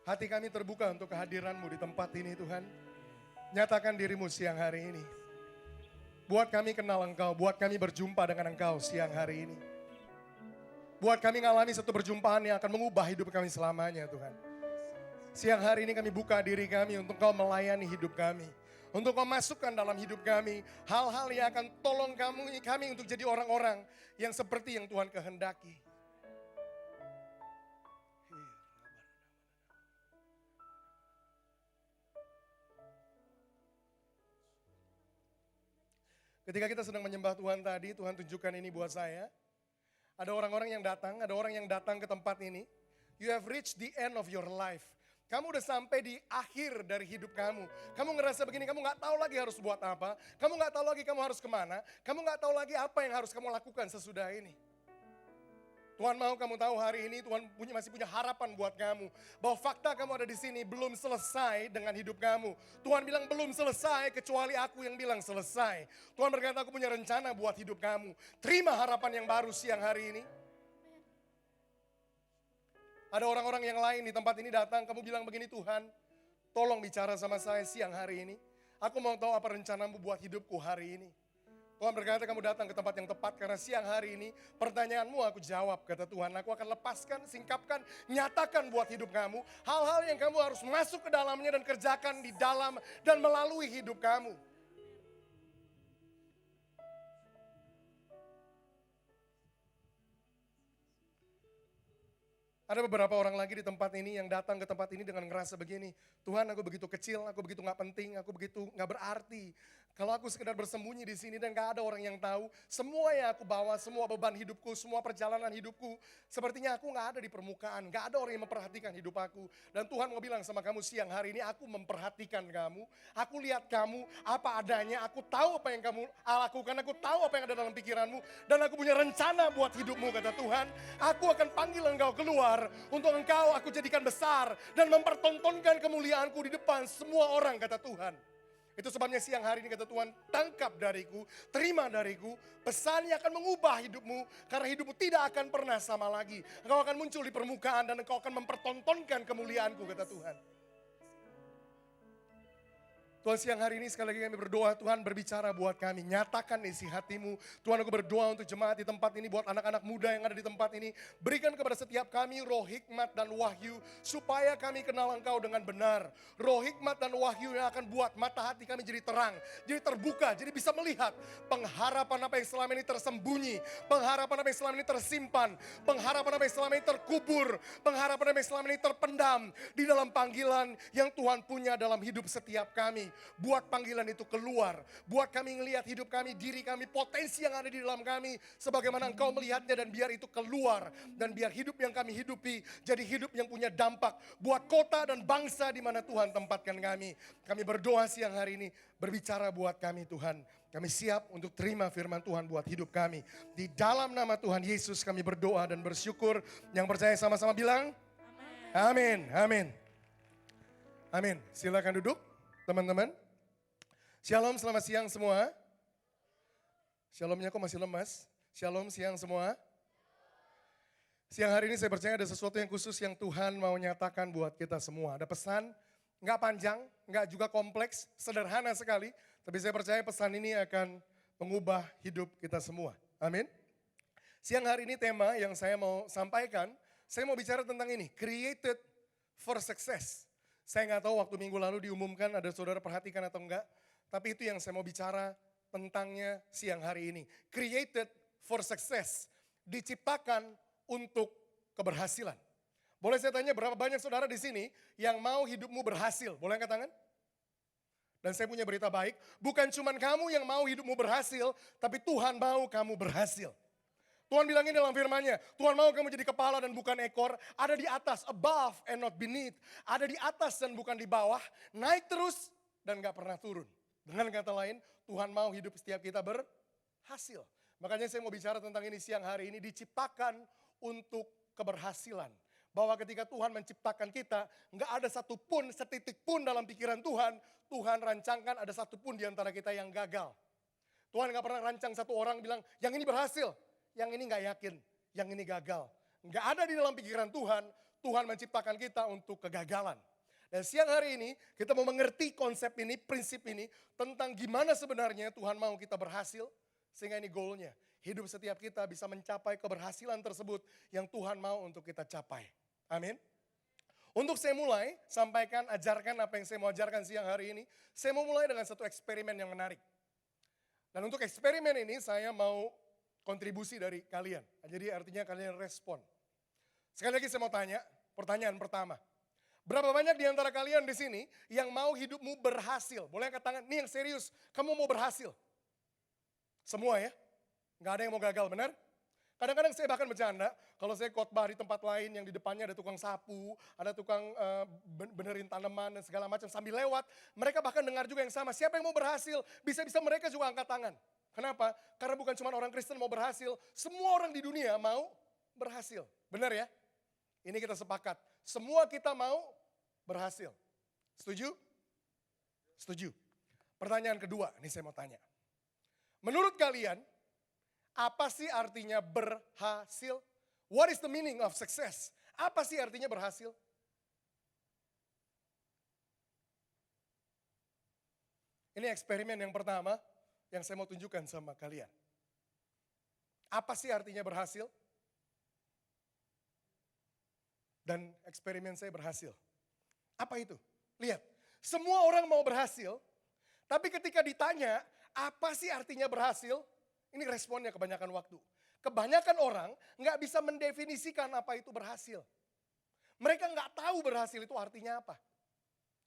Hati kami terbuka untuk kehadiran-Mu di tempat ini Tuhan. Nyatakan diri-Mu siang hari ini. Buat kami kenal Engkau, buat kami berjumpa dengan Engkau siang hari ini. Buat kami mengalami satu perjumpaan yang akan mengubah hidup kami selamanya Tuhan. Siang hari ini kami buka diri kami untuk Kau melayani hidup kami. Untuk Kau masukkan dalam hidup kami hal-hal yang akan tolong kami untuk jadi orang-orang yang seperti yang Tuhan kehendaki. Ketika kita sedang menyembah Tuhan tadi, Tuhan tunjukkan ini buat saya. Ada orang-orang yang datang, ada orang yang datang ke tempat ini. You have reached the end of your life. Kamu udah sampai di akhir dari hidup kamu. Kamu ngerasa begini, kamu gak tahu lagi harus buat apa. Kamu gak tahu lagi kamu harus kemana. Kamu gak tahu lagi apa yang harus kamu lakukan sesudah ini. Tuhan mau kamu tahu hari ini Tuhan masih punya harapan buat kamu. Bahwa fakta kamu ada di sini belum selesai dengan hidup kamu. Tuhan bilang belum selesai kecuali aku yang bilang selesai. Tuhan berkata aku punya rencana buat hidup kamu. Terima harapan yang baru siang hari ini. Ada orang-orang yang lain di tempat ini datang, kamu bilang begini Tuhan. Tolong bicara sama saya siang hari ini. Aku mau tahu apa rencanamu buat hidupku hari ini. Tuhan berkata kamu datang ke tempat yang tepat karena siang hari ini pertanyaanmu aku jawab. Kata Tuhan aku akan lepaskan, singkapkan, nyatakan buat hidup kamu. Hal-hal yang kamu harus masuk ke dalamnya dan kerjakan di dalam dan melalui hidup kamu. Ada beberapa orang lagi di tempat ini yang datang ke tempat ini dengan ngerasa begini. Tuhan aku begitu kecil, aku begitu gak penting, aku begitu gak berarti. Kalau aku sekedar bersembunyi di sini dan gak ada orang yang tahu. Semua yang aku bawa, semua beban hidupku, semua perjalanan hidupku. Sepertinya aku gak ada di permukaan, gak ada orang yang memperhatikan hidup aku. Dan Tuhan mau bilang sama kamu siang hari ini aku memperhatikan kamu. Aku lihat kamu apa adanya, aku tahu apa yang kamu lakukan, aku tahu apa yang ada dalam pikiranmu. Dan aku punya rencana buat hidupmu kata Tuhan. Aku akan panggil engkau keluar. Untuk engkau aku jadikan besar dan mempertontonkan kemuliaanku di depan semua orang kata Tuhan. Itu sebabnya siang hari ini kata Tuhan, tangkap dariku, terima dariku, pesannya akan mengubah hidupmu karena hidupmu tidak akan pernah sama lagi. Engkau akan muncul di permukaan dan engkau akan mempertontonkan kemuliaanku kata Tuhan. Tuhan siang hari ini sekali lagi kami berdoa, Tuhan berbicara buat kami, nyatakan isi hatimu. Tuhan aku berdoa untuk jemaat di tempat ini, buat anak-anak muda yang ada di tempat ini. Berikan kepada setiap kami roh hikmat dan wahyu, supaya kami kenal Engkau dengan benar. Roh hikmat dan wahyu yang akan buat mata hati kami jadi terang, jadi terbuka, jadi bisa melihat pengharapan apa yang selama ini tersembunyi, pengharapan apa yang selama ini tersimpan, pengharapan apa yang selama ini terkubur, pengharapan apa yang selama ini terpendam di dalam panggilan yang Tuhan punya dalam hidup setiap kami. Buat panggilan itu keluar. Buat kami ngelihat hidup kami, diri kami, potensi yang ada di dalam kami. Sebagaimana Engkau melihatnya dan biar itu keluar. Dan biar hidup yang kami hidupi jadi hidup yang punya dampak. Buat kota dan bangsa di mana Tuhan tempatkan kami. Kami berdoa siang hari ini. Berbicara buat kami Tuhan. Kami siap untuk terima firman Tuhan buat hidup kami. Di dalam nama Tuhan Yesus kami berdoa dan bersyukur. Yang percaya sama-sama bilang. Amin. Amin. Amin. Silakan duduk. Teman-teman, shalom selamat siang semua. Shalomnya kok masih lemas? Shalom siang semua. Siang hari ini saya percaya ada sesuatu yang khusus yang Tuhan mau nyatakan buat kita semua. Ada pesan, nggak panjang, nggak juga kompleks, sederhana sekali. Tapi saya percaya pesan ini akan mengubah hidup kita semua. Amin. Siang hari ini tema yang saya mau sampaikan, saya mau bicara tentang ini, created for success. Saya nggak tahu waktu minggu lalu diumumkan ada saudara perhatikan atau enggak. Tapi itu yang saya mau bicara tentangnya siang hari ini. Created for success. Diciptakan untuk keberhasilan. Boleh saya tanya berapa banyak saudara di sini yang mau hidupmu berhasil? Boleh angkat tangan? Dan saya punya berita baik. Bukan cuma kamu yang mau hidupmu berhasil. Tapi Tuhan mau kamu berhasil. Tuhan bilangin dalam firman-Nya, Tuhan mau kamu jadi kepala dan bukan ekor, ada di atas, above and not beneath. Ada di atas dan bukan di bawah, naik terus dan gak pernah turun. Dengan kata lain, Tuhan mau hidup setiap kita berhasil. Makanya saya mau bicara tentang ini siang hari ini, diciptakan untuk keberhasilan. Bahwa ketika Tuhan menciptakan kita, gak ada satupun, setitik pun dalam pikiran Tuhan, Tuhan rancangkan ada satupun di antara kita yang gagal. Tuhan gak pernah rancang satu orang bilang, yang ini berhasil. Yang ini gak yakin, yang ini gagal. Gak ada di dalam pikiran Tuhan, Tuhan menciptakan kita untuk kegagalan. Dan siang hari ini kita mau mengerti konsep ini, prinsip ini tentang gimana sebenarnya Tuhan mau kita berhasil. Sehingga ini goalnya. Hidup setiap kita bisa mencapai keberhasilan tersebut yang Tuhan mau untuk kita capai. Amin. Untuk saya mulai, sampaikan, ajarkan apa yang saya mau ajarkan siang hari ini. Saya mau mulai dengan satu eksperimen yang menarik. Dan untuk eksperimen ini saya mau kontribusi dari kalian. Jadi artinya kalian respon. Sekali lagi saya mau tanya, pertanyaan pertama. Berapa banyak di antara kalian di sini yang mau hidupmu berhasil? Boleh angkat tangan, nih yang serius, kamu mau berhasil. Semua ya? Nggak ada yang mau gagal, benar? Kadang-kadang saya bahkan bercanda, kalau saya khotbah di tempat lain yang di depannya ada tukang sapu, ada tukang benerin tanaman dan segala macam sambil lewat, mereka bahkan dengar juga yang sama, siapa yang mau berhasil? Bisa-bisa mereka juga angkat tangan. Kenapa? Karena bukan cuma orang Kristen mau berhasil, semua orang di dunia mau berhasil. Benar ya? Ini kita sepakat, semua kita mau berhasil. Setuju? Setuju. Pertanyaan kedua, ini saya mau tanya. Menurut kalian, apa sih artinya berhasil? What is the meaning of success? Apa sih artinya berhasil? Ini eksperimen yang pertama yang saya mau tunjukkan sama kalian. Apa sih artinya berhasil? Dan eksperimen saya berhasil. Apa itu? Lihat, semua orang mau berhasil, tapi ketika ditanya, apa sih artinya berhasil? Ini responnya kebanyakan waktu. Kebanyakan orang nggak bisa mendefinisikan apa itu berhasil. Mereka nggak tahu berhasil itu artinya apa.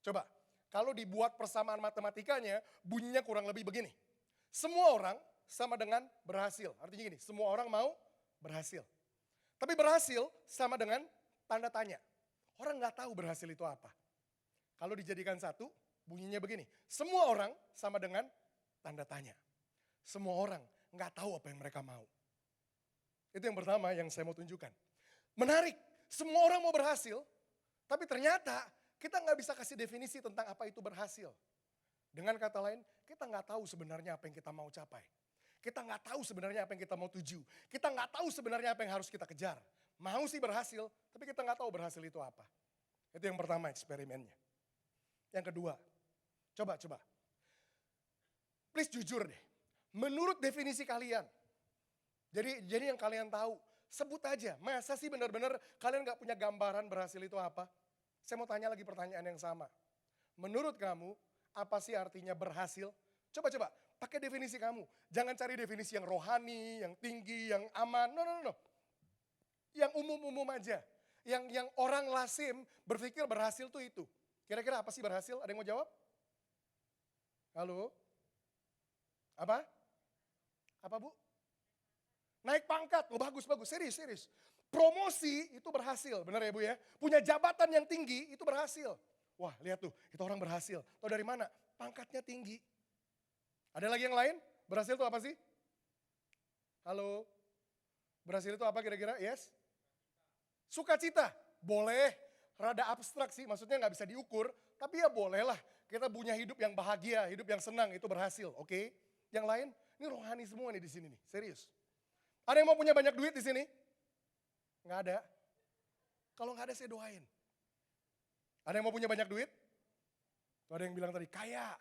Coba, kalau dibuat persamaan matematikanya, bunyinya kurang lebih begini. Semua orang sama dengan berhasil. Artinya gini, semua orang mau berhasil. Tapi berhasil sama dengan tanda tanya. Orang nggak tahu berhasil itu apa. Kalau dijadikan satu, bunyinya begini. Semua orang sama dengan tanda tanya. Semua orang nggak tahu apa yang mereka mau. Itu yang pertama yang saya mau tunjukkan. Menarik, semua orang mau berhasil, tapi ternyata kita nggak bisa kasih definisi tentang apa itu berhasil. Dengan kata lain, kita nggak tahu sebenarnya apa yang kita mau capai. Kita nggak tahu sebenarnya apa yang kita mau tuju. Kita nggak tahu sebenarnya apa yang harus kita kejar. Mau sih berhasil, tapi kita nggak tahu berhasil itu apa. Itu yang pertama eksperimennya. Yang kedua, coba. Please jujur deh. Menurut definisi kalian, jadi yang kalian tahu, sebut aja. Masa sih benar-benar kalian gak punya gambaran berhasil itu apa? Saya mau tanya lagi pertanyaan yang sama. Menurut kamu, apa sih artinya berhasil? Coba, pakai definisi kamu. Jangan cari definisi yang rohani, yang tinggi, yang aman. No. Yang umum-umum aja. Yang orang lazim berpikir berhasil tuh itu. Kira-kira apa sih berhasil? Ada yang mau jawab? Halo? Apa? Apa Bu? Naik pangkat, oh bagus, serius. Promosi itu berhasil, benar ya Bu ya? Punya jabatan yang tinggi itu berhasil. Wah lihat tuh, itu orang berhasil. Tahu dari mana? Pangkatnya tinggi. Ada lagi yang lain? Berhasil itu apa sih? Halo? Berhasil itu apa kira-kira? Yes? Sukacita, boleh. Rada abstrak sih, maksudnya nggak bisa diukur. Tapi ya bolehlah, kita punya hidup yang bahagia, hidup yang senang, itu berhasil, oke? Yang lain, ini rohani semua nih di sini nih, serius. Ada yang mau punya banyak duit di sini? Nggak ada. Kalau nggak ada saya doain. Ada yang mau punya banyak duit? Tuh ada yang bilang tadi, kaya.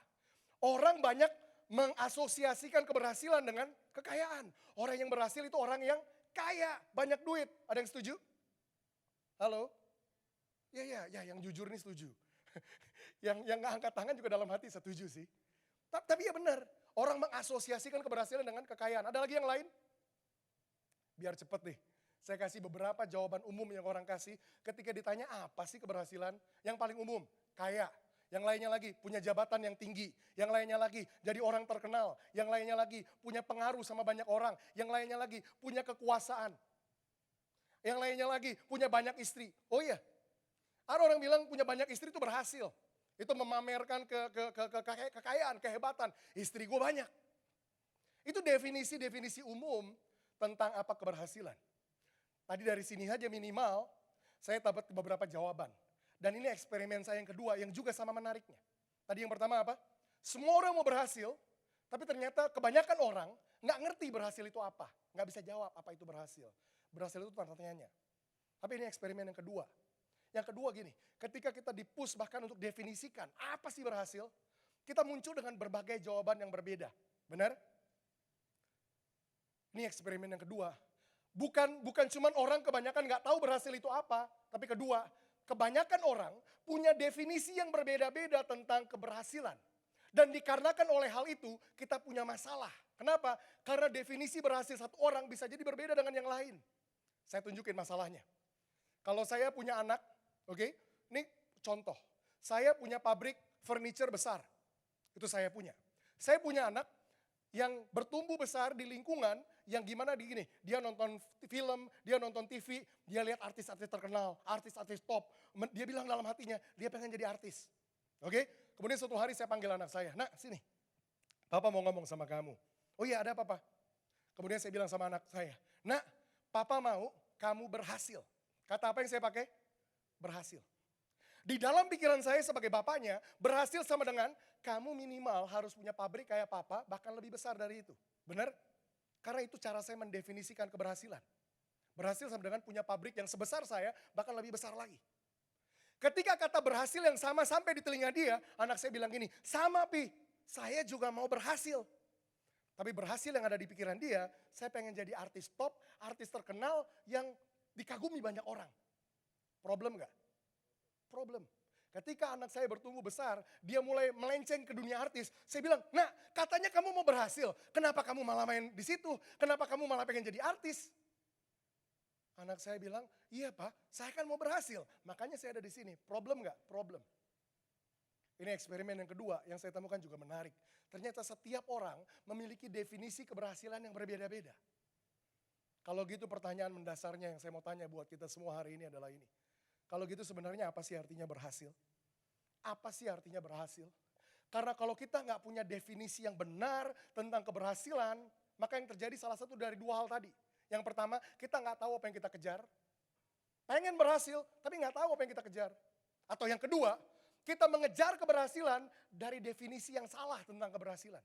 Orang banyak mengasosiasikan keberhasilan dengan kekayaan. Orang yang berhasil itu orang yang kaya, banyak duit. Ada yang setuju? Halo? Ya, yang jujur nih setuju. yang nggak angkat tangan juga dalam hati setuju sih. Tapi ya benar, orang mengasosiasikan keberhasilan dengan kekayaan. Ada lagi yang lain? Biar cepet nih, saya kasih beberapa jawaban umum yang orang kasih ketika ditanya apa sih keberhasilan. Yang paling umum, kaya. Yang lainnya lagi, punya jabatan yang tinggi. Yang lainnya lagi, jadi orang terkenal. Yang lainnya lagi, punya pengaruh sama banyak orang. Yang lainnya lagi, punya kekuasaan. Yang lainnya lagi, punya banyak istri. Oh iya, ada orang bilang punya banyak istri itu berhasil. Itu memamerkan kekayaan, kehebatan. Istri gue banyak. Itu definisi-definisi umum tentang apa keberhasilan. Tadi dari sini saja minimal, saya dapat beberapa jawaban. Dan ini eksperimen saya yang kedua yang juga sama menariknya. Tadi yang pertama apa? Semua orang mau berhasil, tapi ternyata kebanyakan orang nggak ngerti berhasil itu apa. Nggak bisa jawab apa itu berhasil. Berhasil itu tanda tanyanya. Tapi ini eksperimen yang kedua. Yang kedua gini, ketika kita di-push bahkan untuk definisikan apa sih berhasil, kita muncul dengan berbagai jawaban yang berbeda. Benar? Ini eksperimen yang kedua. Bukan cuman orang kebanyakan nggak tahu berhasil itu apa, tapi kedua, kebanyakan orang punya definisi yang berbeda-beda tentang keberhasilan. Dan dikarenakan oleh hal itu, kita punya masalah. Kenapa? Karena definisi berhasil satu orang bisa jadi berbeda dengan yang lain. Saya tunjukin masalahnya. Kalau saya punya anak, oke, ini contoh. Saya punya pabrik furniture besar. Itu saya punya. Saya punya anak yang bertumbuh besar di lingkungan yang gimana di gini. Dia nonton film, dia nonton TV, dia lihat artis-artis terkenal, artis-artis top. Dia bilang dalam hatinya, dia pengen jadi artis. Oke, kemudian suatu hari saya panggil anak saya, nak sini, papa mau ngomong sama kamu. Oh iya ada papa. Kemudian saya bilang sama anak saya, nak papa mau kamu berhasil. Kata apa yang saya pakai? Berhasil. Di dalam pikiran saya sebagai bapaknya, berhasil sama dengan kamu minimal harus punya pabrik kayak papa, bahkan lebih besar dari itu. Benar? Karena itu cara saya mendefinisikan keberhasilan. Berhasil sama dengan punya pabrik yang sebesar saya, bahkan lebih besar lagi. Ketika kata berhasil yang sama sampai di telinga dia, anak saya bilang gini, sama Pi, saya juga mau berhasil. Tapi berhasil yang ada di pikiran dia, saya pengen jadi artis top, artis terkenal yang dikagumi banyak orang. Problem gak? Problem. Ketika anak saya bertumbuh besar, dia mulai melenceng ke dunia artis. Saya bilang, nah katanya kamu mau berhasil, kenapa kamu malah main di situ? Kenapa kamu malah pengen jadi artis? Anak saya bilang, iya Pak, saya kan mau berhasil. Makanya saya ada di sini. Problem nggak? Problem. Ini eksperimen yang kedua yang saya temukan juga menarik. Ternyata setiap orang memiliki definisi keberhasilan yang berbeda-beda. Kalau gitu pertanyaan mendasarnya yang saya mau tanya buat kita semua hari ini adalah ini. Kalau gitu sebenarnya apa sih artinya berhasil? Apa sih artinya berhasil? Karena kalau kita nggak punya definisi yang benar tentang keberhasilan, maka yang terjadi salah satu dari dua hal tadi. Yang pertama, kita nggak tahu apa yang kita kejar. Pengen berhasil, tapi nggak tahu apa yang kita kejar. Atau yang kedua, kita mengejar keberhasilan dari definisi yang salah tentang keberhasilan.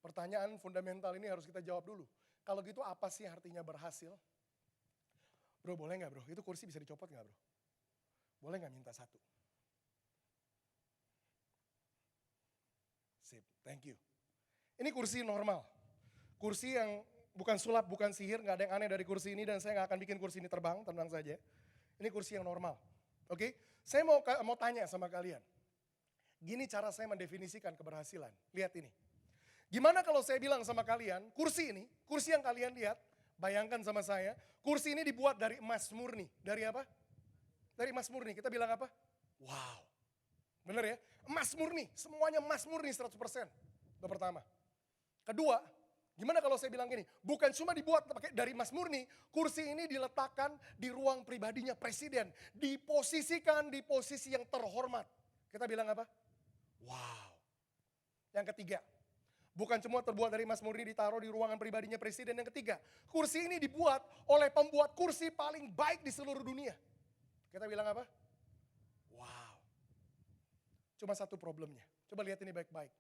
Pertanyaan fundamental ini harus kita jawab dulu. Kalau gitu apa sih artinya berhasil? Bro, boleh nggak bro? Itu kursi bisa dicopot nggak bro? Boleh nggak minta satu? Sip, thank you. Ini kursi normal. Kursi yang bukan sulap, bukan sihir, nggak ada yang aneh dari kursi ini dan saya nggak akan bikin kursi ini terbang, tenang saja. Ini kursi yang normal, oke? Saya mau tanya sama kalian. Gini cara saya mendefinisikan keberhasilan. Lihat ini. Gimana kalau saya bilang sama kalian, kursi ini, kursi yang kalian lihat, bayangkan sama saya, kursi ini dibuat dari emas murni. Dari apa? Dari emas murni. Kita bilang apa? Wow. Bener ya? Emas murni, semuanya emas murni 100%. Itu pertama. Kedua, gimana kalau saya bilang gini, bukan cuma dibuat pakai dari emas murni, kursi ini diletakkan di ruang pribadinya presiden, diposisikan di posisi yang terhormat. Kita bilang apa? Wow. Yang ketiga, bukan cuma terbuat dari emas murni ditaruh di ruangan pribadinya presiden. Yang ketiga, kursi ini dibuat oleh pembuat kursi paling baik di seluruh dunia. Kita bilang apa? Wow. Cuma satu problemnya, coba lihat ini baik-baik.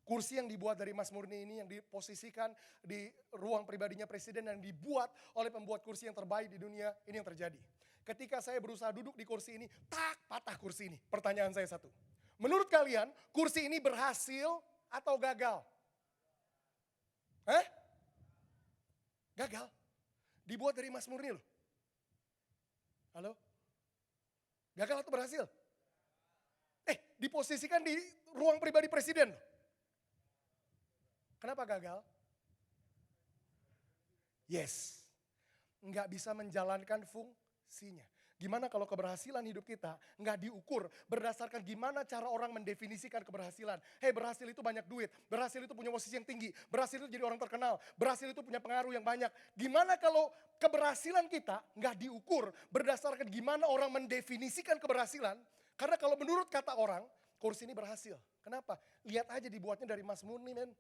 Kursi yang dibuat dari emas murni ini yang diposisikan di ruang pribadinya presiden dan dibuat oleh pembuat kursi yang terbaik di dunia, ini yang terjadi. Ketika saya berusaha duduk di kursi ini, tak patah kursi ini. Pertanyaan saya satu. Menurut kalian, kursi ini berhasil atau gagal? Hah? Gagal. Dibuat dari emas murni loh. Halo? Gagal atau berhasil? Diposisikan di ruang pribadi presiden loh. Kenapa gagal? Yes, nggak bisa menjalankan fungsinya. Gimana kalau keberhasilan hidup kita nggak diukur berdasarkan gimana cara orang mendefinisikan keberhasilan. Hei, berhasil itu banyak duit, berhasil itu punya posisi yang tinggi, berhasil itu jadi orang terkenal, berhasil itu punya pengaruh yang banyak. Gimana kalau keberhasilan kita nggak diukur berdasarkan gimana orang mendefinisikan keberhasilan? Karena kalau menurut kata orang, kursi ini berhasil. Kenapa? Lihat aja dibuatnya dari emas murni, men.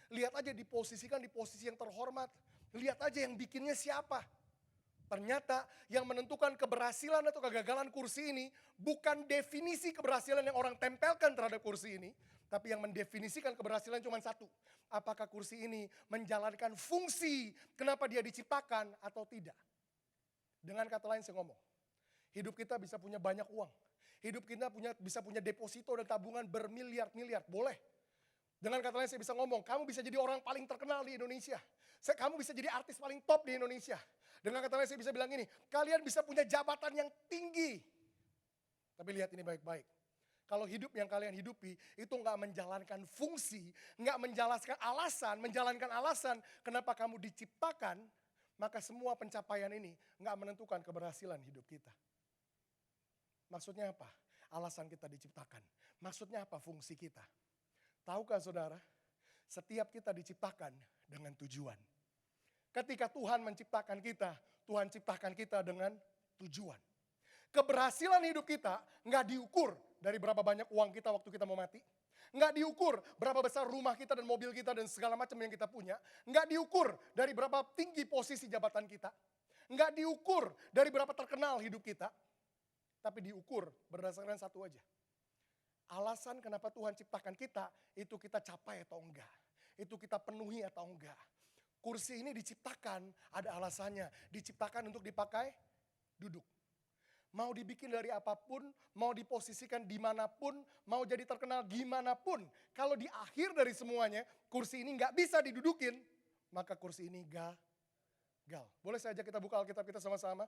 Lihat aja diposisikan di posisi yang terhormat. Lihat aja yang bikinnya siapa. Ternyata yang menentukan keberhasilan atau kegagalan kursi ini bukan definisi keberhasilan yang orang tempelkan terhadap kursi ini. Tapi yang mendefinisikan keberhasilan cuma satu. Apakah kursi ini menjalankan fungsi kenapa dia diciptakan atau tidak. Dengan kata lain saya ngomong, hidup kita bisa punya banyak uang. Hidup kita bisa punya deposito dan tabungan bermiliar-miliar, boleh. Dengan kata lain saya bisa ngomong, kamu bisa jadi orang paling terkenal di Indonesia. Kamu bisa jadi artis paling top di Indonesia. Dengan kata lain saya bisa bilang ini, kalian bisa punya jabatan yang tinggi. Tapi lihat ini baik-baik. Kalau hidup yang kalian hidupi itu nggak menjalankan fungsi, nggak menjalankan alasan kenapa kamu diciptakan, maka semua pencapaian ini nggak menentukan keberhasilan hidup kita. Maksudnya apa? Alasan kita diciptakan. Maksudnya apa fungsi kita? Tahukah saudara, setiap kita diciptakan dengan tujuan. Ketika Tuhan menciptakan kita, Tuhan ciptakan kita dengan tujuan. Keberhasilan hidup kita nggak diukur dari berapa banyak uang kita waktu kita mau mati. Nggak diukur berapa besar rumah kita dan mobil kita dan segala macam yang kita punya. Nggak diukur dari berapa tinggi posisi jabatan kita. Nggak diukur dari berapa terkenal hidup kita. Tapi diukur berdasarkan satu aja. Alasan kenapa Tuhan ciptakan kita, itu kita capai atau enggak. Itu kita penuhi atau enggak. Kursi ini diciptakan, ada alasannya. Diciptakan untuk dipakai, duduk. Mau dibikin dari apapun, mau diposisikan dimanapun, mau jadi terkenal gimana pun. Kalau di akhir dari semuanya, kursi ini nggak bisa didudukin, maka kursi ini gagal. Boleh saja kita buka Alkitab kita sama-sama.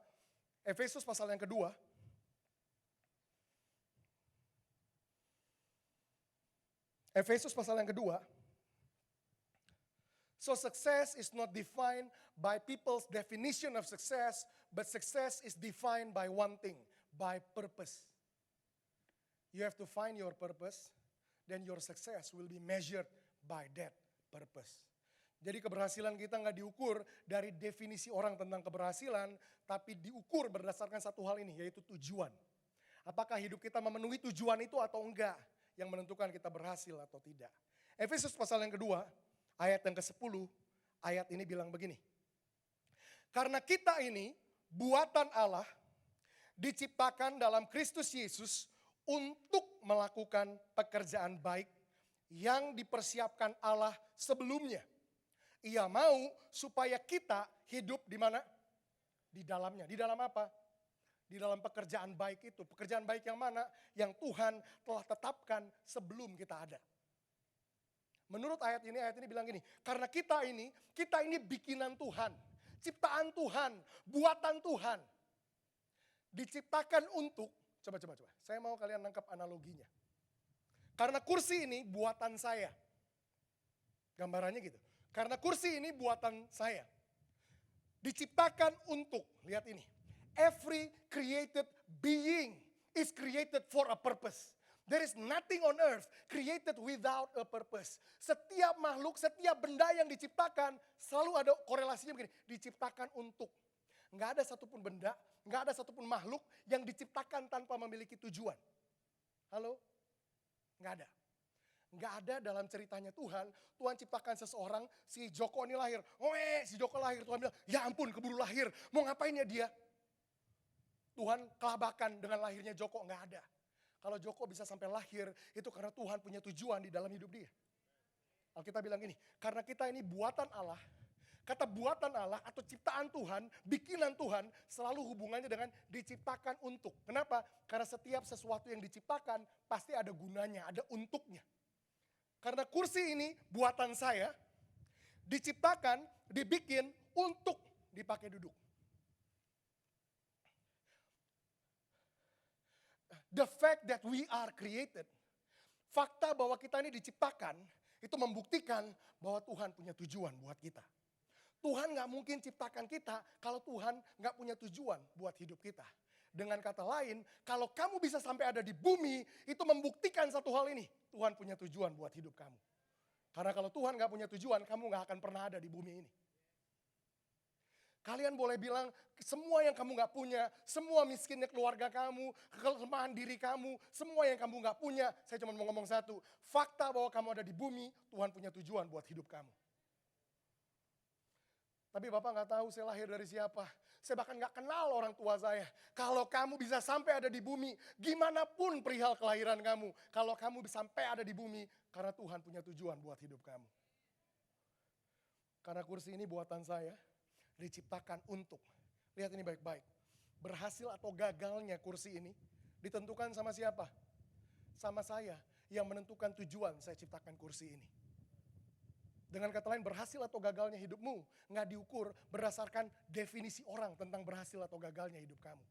Efesus pasal yang kedua. Efesus pasal yang kedua. So success is not defined by people's definition of success, but success is defined by one thing, by purpose. You have to find your purpose, then your success will be measured by that purpose. Jadi keberhasilan kita nggak diukur dari definisi orang tentang keberhasilan, tapi diukur berdasarkan satu hal ini, yaitu tujuan. Apakah hidup kita memenuhi tujuan itu atau enggak, yang menentukan kita berhasil atau tidak. Efesus pasal yang kedua, ayat yang ke-10, ayat ini bilang begini. Karena kita ini buatan Allah, diciptakan dalam Kristus Yesus untuk melakukan pekerjaan baik yang dipersiapkan Allah sebelumnya. Ia mau supaya kita hidup di mana? Di dalamnya. Di dalam apa? Di dalam pekerjaan baik itu. Pekerjaan baik yang mana? Yang Tuhan telah tetapkan sebelum kita ada. Menurut ayat ini bilang gini, karena kita ini bikinan Tuhan, ciptaan Tuhan, buatan Tuhan. Diciptakan untuk, coba. Saya mau kalian nangkap analoginya. Karena kursi ini buatan saya. Gambarannya gitu. Karena kursi ini buatan saya. Diciptakan untuk, lihat ini. Every created being is created for a purpose. There is nothing on earth created without a purpose. Setiap makhluk, setiap benda yang diciptakan selalu ada korelasinya begini. Diciptakan untuk. Nggak ada satupun benda, nggak ada satupun makhluk yang diciptakan tanpa memiliki tujuan. Halo? Nggak ada. Nggak ada dalam ceritanya Tuhan ciptakan seseorang, si Joko ini lahir. Si Joko lahir, Tuhan bilang, ya ampun keburu lahir. Mau ngapain ya dia? Tuhan kelabakan dengan lahirnya Joko, nggak ada. Kalau Joko bisa sampai lahir, itu karena Tuhan punya tujuan di dalam hidup dia. Alkitab bilang gini, karena kita ini buatan Allah, kata buatan Allah atau ciptaan Tuhan, bikinan Tuhan, selalu hubungannya dengan diciptakan untuk. Kenapa? Karena setiap sesuatu yang diciptakan, pasti ada gunanya, ada untuknya. Karena kursi ini buatan saya, diciptakan, dibikin untuk dipakai duduk. The fact that we are created, fakta bahwa kita ini diciptakan, itu membuktikan bahwa Tuhan punya tujuan buat kita. Tuhan gak mungkin ciptakan kita kalau Tuhan gak punya tujuan buat hidup kita. Dengan kata lain, kalau kamu bisa sampai ada di bumi, itu membuktikan satu hal ini. Tuhan punya tujuan buat hidup kamu. Karena kalau Tuhan gak punya tujuan, kamu gak akan pernah ada di bumi ini. Kalian boleh bilang semua yang kamu gak punya, semua miskinnya keluarga kamu, kelemahan diri kamu, semua yang kamu gak punya. Saya cuma mau ngomong satu, fakta bahwa kamu ada di bumi, Tuhan punya tujuan buat hidup kamu. Tapi Bapak gak tahu saya lahir dari siapa. Saya bahkan gak kenal orang tua saya. Kalau kamu bisa sampai ada di bumi, gimana pun perihal kelahiran kamu. Kalau kamu bisa sampai ada di bumi, karena Tuhan punya tujuan buat hidup kamu. Karena kursi ini buatan saya, diciptakan untuk. Lihat ini baik-baik. berhasil atau gagalnya kursi ini ditentukan sama siapa? Sama saya yang menentukan tujuan saya ciptakan kursi ini. Dengan kata lain, berhasil atau gagalnya hidupmu nggak diukur berdasarkan definisi orang tentang berhasil atau gagalnya hidup kamu.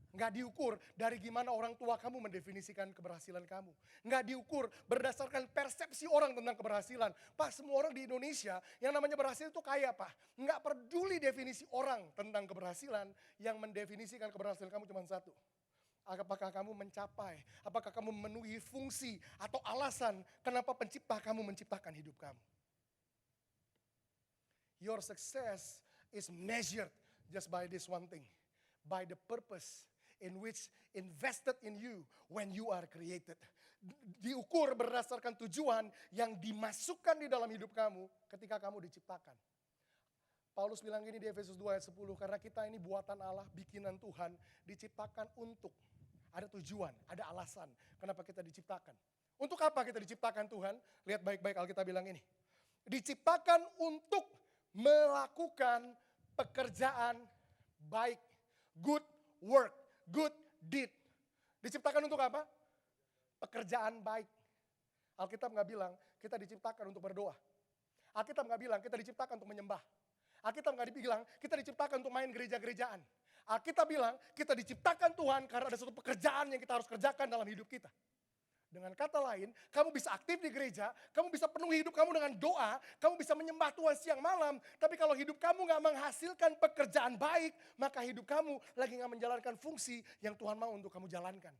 Nggak diukur dari gimana orang tua kamu mendefinisikan keberhasilan kamu. Nggak diukur berdasarkan persepsi orang tentang keberhasilan. Pak, semua orang di Indonesia yang namanya berhasil itu kaya, Pak. Nggak peduli definisi orang tentang keberhasilan, yang mendefinisikan keberhasilan kamu cuma satu. Apakah kamu mencapai, apakah kamu memenuhi fungsi atau alasan kenapa pencipta kamu menciptakan hidup kamu. Your success is measured just by this one thing. By the purpose in which invested in you when you are created. Diukur berdasarkan tujuan yang dimasukkan di dalam hidup kamu ketika kamu diciptakan. Paulus bilang gini di Efesus 2 ayat 10, karena kita ini buatan Allah, bikinan Tuhan, diciptakan untuk, ada tujuan, ada alasan kenapa kita diciptakan. Untuk apa kita diciptakan Tuhan? Lihat baik-baik Alkitab bilang ini. Diciptakan untuk melakukan pekerjaan baik. Good work, good deed. Diciptakan untuk apa? Pekerjaan baik. Alkitab nggak bilang kita diciptakan untuk berdoa. Alkitab nggak bilang kita diciptakan untuk menyembah. Alkitab nggak bilang kita diciptakan untuk main gereja-gerejaan. Alkitab bilang kita diciptakan Tuhan karena ada suatu pekerjaan yang kita harus kerjakan dalam hidup kita. Dengan kata lain, kamu bisa aktif di gereja, kamu bisa penuhi hidup kamu dengan doa, kamu bisa menyembah Tuhan siang malam. Tapi kalau hidup kamu gak menghasilkan pekerjaan baik, maka hidup kamu lagi gak menjalankan fungsi yang Tuhan mau untuk kamu jalankan.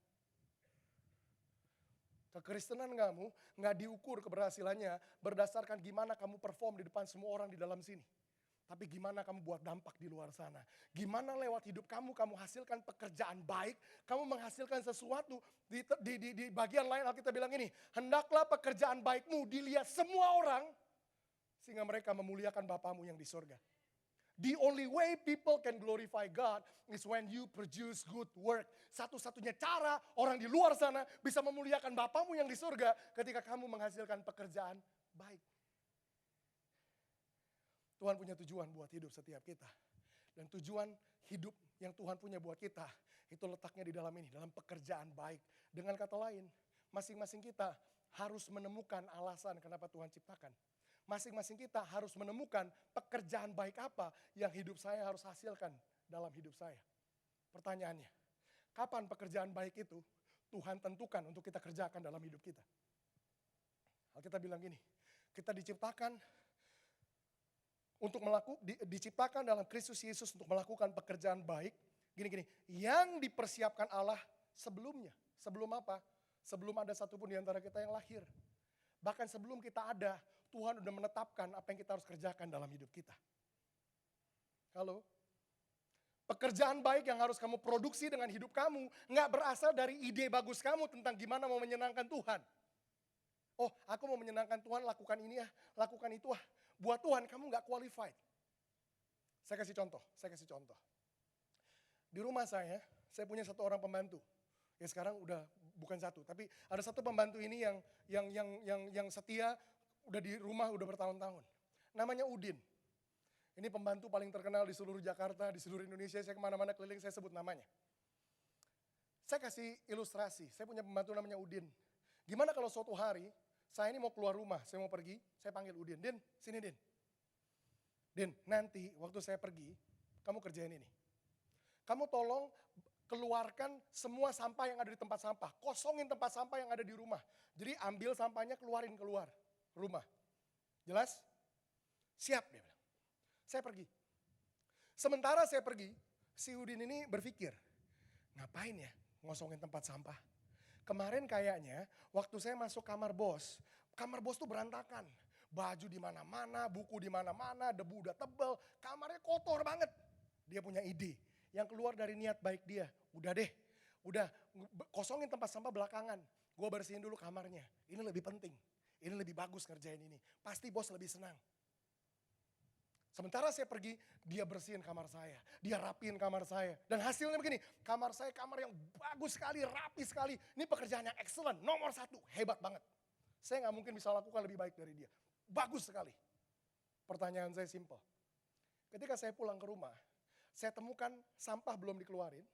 Kekristenan kamu gak diukur keberhasilannya berdasarkan gimana kamu perform di depan semua orang di dalam sini. Tapi gimana kamu buat dampak di luar sana. Gimana lewat hidup kamu, kamu hasilkan pekerjaan baik. Kamu menghasilkan sesuatu. Di bagian lain Alkitab bilang ini. Hendaklah pekerjaan baikmu dilihat semua orang. Sehingga mereka memuliakan Bapamu yang di sorga. The only way people can glorify God is when you produce good work. Satu-satunya cara orang di luar sana bisa memuliakan Bapamu yang di sorga ketika kamu menghasilkan pekerjaan baik. Tuhan punya tujuan buat hidup setiap kita. Dan tujuan hidup yang Tuhan punya buat kita, itu letaknya di dalam ini, dalam pekerjaan baik. Dengan kata lain, masing-masing kita harus menemukan alasan kenapa Tuhan ciptakan. Masing-masing kita harus menemukan pekerjaan baik apa yang hidup saya harus hasilkan dalam hidup saya. Pertanyaannya, kapan pekerjaan baik itu Tuhan tentukan untuk kita kerjakan dalam hidup kita? Alkitab bilang gini, kita diciptakan untuk diciptakan dalam Kristus Yesus untuk melakukan pekerjaan baik. Gini-gini, yang dipersiapkan Allah sebelumnya. Sebelum apa? Sebelum ada satupun di antara kita yang lahir. Bahkan sebelum kita ada, Tuhan sudah menetapkan apa yang kita harus kerjakan dalam hidup kita. Halo? Pekerjaan baik yang harus kamu produksi dengan hidup kamu, nggak berasal dari ide bagus kamu tentang gimana mau menyenangkan Tuhan. Oh, aku mau menyenangkan Tuhan, lakukan ini ya, lakukan itu ah. Buat Tuhan kamu gak qualified. Saya kasih contoh. Di rumah saya punya satu orang pembantu. Ya sekarang udah bukan satu, tapi ada satu pembantu ini yang setia, udah di rumah udah bertahun-tahun. Namanya Udin. Ini pembantu paling terkenal di seluruh Jakarta, di seluruh Indonesia. Saya kemana-mana keliling, saya sebut namanya. Saya kasih ilustrasi, saya punya pembantu namanya Udin. Gimana kalau suatu hari, saya ini mau keluar rumah, saya mau pergi, saya panggil Udin. Din, sini Din. Din, nanti waktu saya pergi, kamu kerjain ini. Kamu tolong keluarkan semua sampah yang ada di tempat sampah. Kosongin tempat sampah yang ada di rumah. Jadi ambil sampahnya, keluarin keluar rumah. Jelas? Siap, dia bilang. Saya pergi. Sementara saya pergi, si Udin ini berpikir, ngapain ya ngosongin tempat sampah? Kemarin kayaknya waktu saya masuk kamar bos tuh berantakan. Baju di mana-mana, buku di mana-mana, debu udah tebel, kamarnya kotor banget. Dia punya ide yang keluar dari niat baik dia. Udah kosongin tempat sampah belakangan. Gue bersihin dulu kamarnya. Ini lebih penting, ini lebih bagus ngerjain ini. Pasti bos lebih senang. Sementara saya pergi, dia bersihin kamar saya. Dia rapiin kamar saya. Dan hasilnya begini, kamar saya kamar yang bagus sekali, rapi sekali. Ini pekerjaan yang excellent, nomor 1, hebat banget. Saya gak mungkin bisa lakukan lebih baik dari dia. Bagus sekali. Pertanyaan saya simple. Ketika saya pulang ke rumah, Saya temukan sampah belum dikeluarin.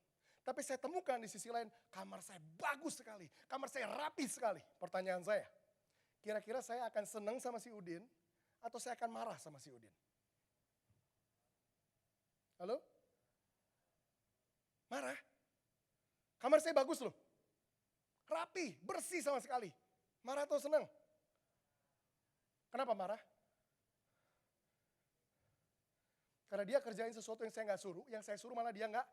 Tapi saya temukan di sisi lain, kamar saya bagus sekali. Kamar saya rapi sekali. Pertanyaan saya, kira-kira saya akan senang sama si Udin, atau saya akan marah sama si Udin? Halo? Marah? Kamar saya bagus loh. Rapi, bersih sama sekali. Marah atau senang? Kenapa marah? Karena dia kerjain sesuatu yang saya nggak suruh, yang saya suruh malah dia nggak.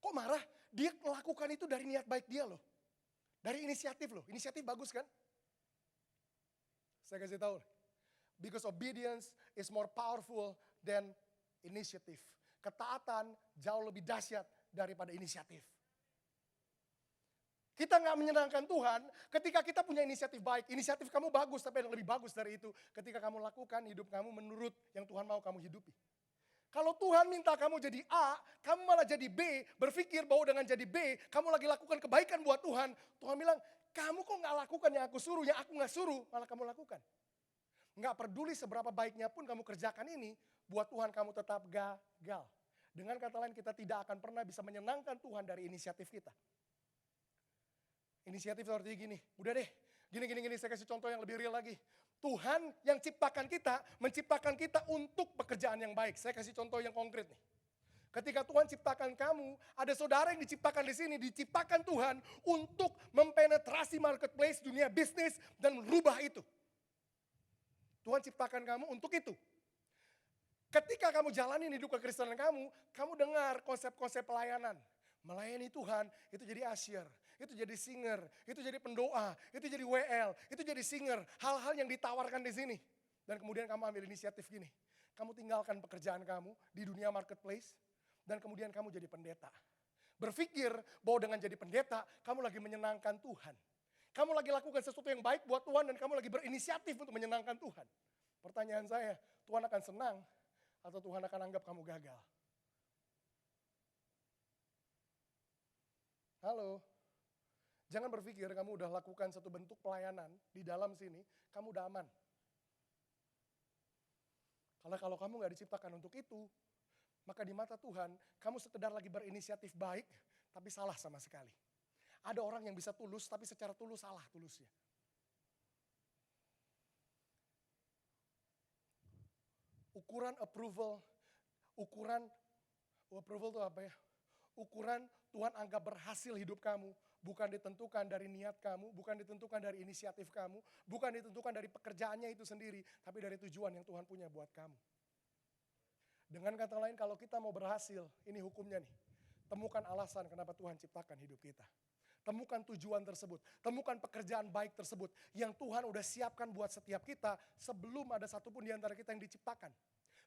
Kok marah? Dia melakukan itu dari niat baik dia loh. Dari inisiatif loh. Inisiatif bagus kan? Saya kasih tahu. Because obedience is more powerful than initiative. Ketaatan jauh lebih dahsyat daripada inisiatif. Kita nggak menyenangkan Tuhan ketika kita punya inisiatif baik. Inisiatif kamu bagus, tapi yang lebih bagus dari itu. Ketika kamu lakukan hidup kamu menurut yang Tuhan mau kamu hidupi. Kalau Tuhan minta kamu jadi A, kamu malah jadi B, berpikir bahwa dengan jadi B, kamu lagi lakukan kebaikan buat Tuhan. Tuhan bilang, kamu kok nggak lakukan yang aku suruh, yang aku nggak suruh, malah kamu lakukan. Nggak peduli seberapa baiknya pun kamu kerjakan ini, buat Tuhan kamu tetap gagal. Dengan kata lain, kita tidak akan pernah bisa menyenangkan Tuhan dari inisiatif kita. Inisiatif seperti gini, udah deh, gini, saya kasih contoh yang lebih real lagi. Tuhan yang menciptakan kita untuk pekerjaan yang baik. Saya kasih contoh yang konkret nih. Ketika Tuhan ciptakan kamu, ada saudara yang diciptakan di sini, diciptakan Tuhan untuk mempenetrasi marketplace, dunia bisnis, dan merubah itu. Tuhan ciptakan kamu untuk itu. Ketika kamu jalanin hidup kekristenan kamu dengar konsep-konsep pelayanan. Melayani Tuhan, itu jadi asyir, itu jadi singer, itu jadi pendoa, itu jadi WL, itu jadi singer. Hal-hal yang ditawarkan di sini. Dan kemudian kamu ambil inisiatif gini. Kamu tinggalkan pekerjaan kamu di dunia marketplace, dan kemudian kamu jadi pendeta. Berpikir bahwa dengan jadi pendeta, kamu lagi menyenangkan Tuhan. Kamu lagi lakukan sesuatu yang baik buat Tuhan, dan kamu lagi berinisiatif untuk menyenangkan Tuhan. Pertanyaan saya, Tuhan akan senang, atau Tuhan akan anggap kamu gagal? Halo, jangan berpikir kamu udah lakukan satu bentuk pelayanan di dalam sini, kamu udah aman. Karena kalau kamu gak diciptakan untuk itu, maka di mata Tuhan, kamu sekedar lagi berinisiatif baik, tapi salah sama sekali. Ada orang yang bisa tulus, tapi secara tulus salah tulusnya. Ukuran approval itu apa ya? Ukuran Tuhan anggap berhasil hidup kamu, bukan ditentukan dari niat kamu, bukan ditentukan dari inisiatif kamu, bukan ditentukan dari pekerjaannya itu sendiri, tapi dari tujuan yang Tuhan punya buat kamu. Dengan kata lain, kalau kita mau berhasil, ini hukumnya nih. Temukan alasan kenapa Tuhan ciptakan hidup kita. Temukan tujuan tersebut, temukan pekerjaan baik tersebut yang Tuhan udah siapkan buat setiap kita sebelum ada satupun di antara kita yang diciptakan.